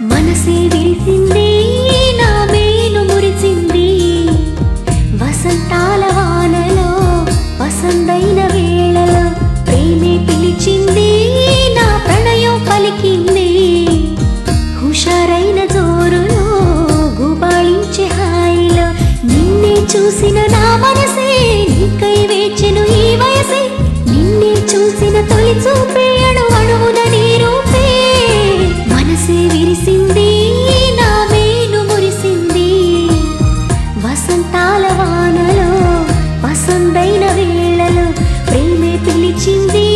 మనసే విరిసింది నా మేను మురిసింది వసంతాల వానలో వసంతైన వేళలో ప్రేమే పిలిచింది నా ప్రణయం పలికింది హుషారైన జోరులో గుబాళించే హాయిలో నిన్నే చూసిన నా మనసే నీకై వేచెను ఈ వయసే నిన్నే చూసిన తొలి చూపే అణువణువున నీ రూపే మనసే విరిసింది నా మేను మురిసింది వసంతాల వానలో వసంతైన వేళలో ప్రేమే పిలిచింది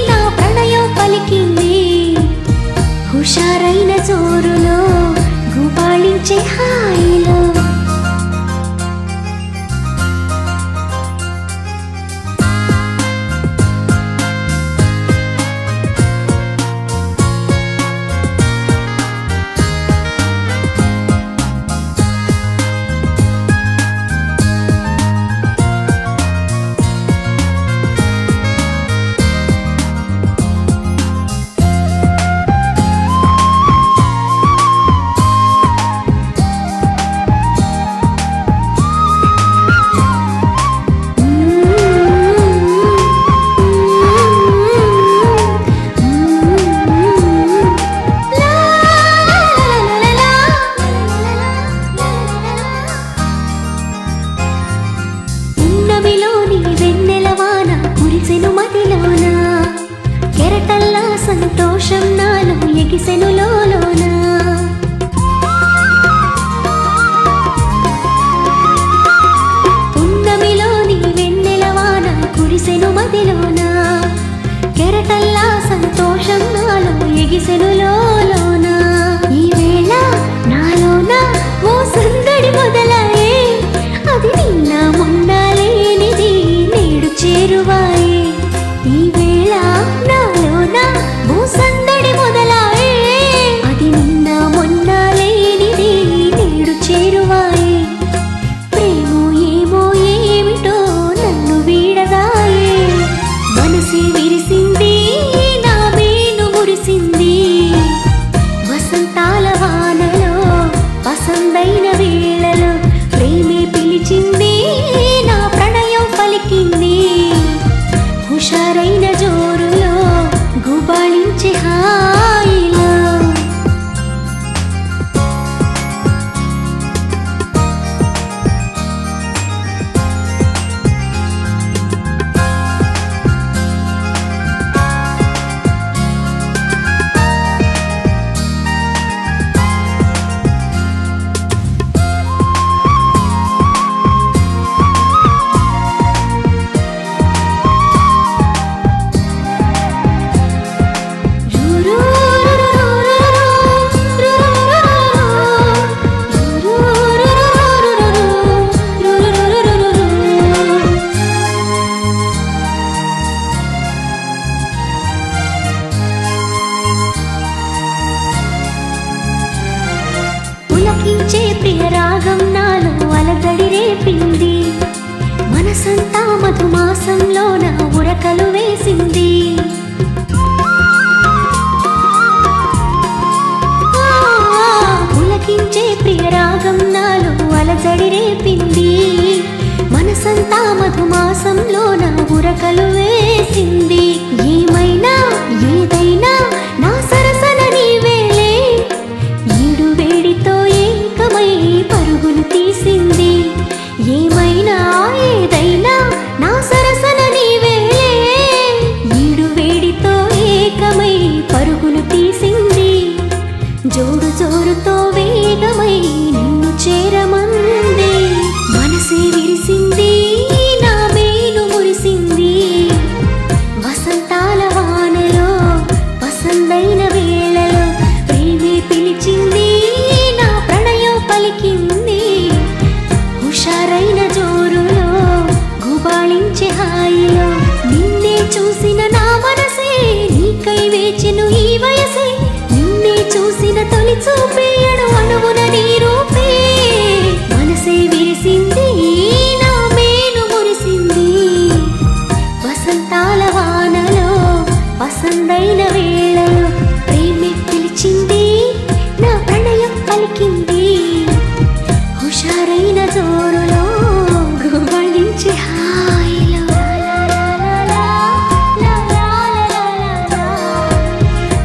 నా ప్రణయం పలికింది హుషారైన జోరులో గుబాళించే హాయిలో సంతోషం నాలో ఎగిసెను లోలోన పున్నమిలోని వెన్నెలవాన కురిసెను మదిలోన కెరటల్లా సంతోషం నాలో ఎగిసెను లోలోన ఈ వేళ నాలోన ఓ సందడి మొదలాయే అది నిన్న మొన్న లేనిది నేడు చేరువాయే ఈ వేళ నాలోన ఓ సందడి మొదలాయే అది నిన్న మొన్న లేనిది నేడు చేరువాయే ప్రేమో ఏమో ఏమిటో నన్ను వీడదాయే మనసే విరిసింది నా మేను మురిసింది వసంతాల వానలో వసంతైన వేళలో ప్రేమే పిలిచింది నా ప్రణయం పలికింది హుషారైన జోరులో గుబాళించే హాయిలో పులకించే ప్రియ రాగం నాలో అలజడి రేపింది మనసంతా మధుమాసంలోన ఉరకలు వేసింది పులకించే ప్రియ రాగం నాలో అలజడి రేపింది మనసంతా మధుమాసంలోన ఉరకలు వేసింది ఏమైనా ఏదైనా నా సరసన నీవేలే ఈడు వేడితో ఏకమై పరుగులు తీసింది ఏమైనా ఏదైనా నా సరసన నీవేలే ఈడు వేడితో ఏకమై పరుగులు తీసింది జోడు జోరుతో వేగమై నిన్ను చేరమంది మనసే విరిసింది నా మేను మురిసింది వసంతాల వానలో వసంతైన వేళలో ప్రేమే పిలిచింది నా ప్రణయం పలికింది హుషారైన జోరులో గుబాళించే హాయిలో నిన్నే చూసిన నా మనసే నీకై వేచెను ఈ వయసే నిన్నే చూసిన తొలి చూపే అణువణువున నీ రూపే మనసే విరిసింది నా మేను మురిసింది వసంతాల వానలో వసంతైన వేళలో ప్రేమే పిలిచింది నా సూరుల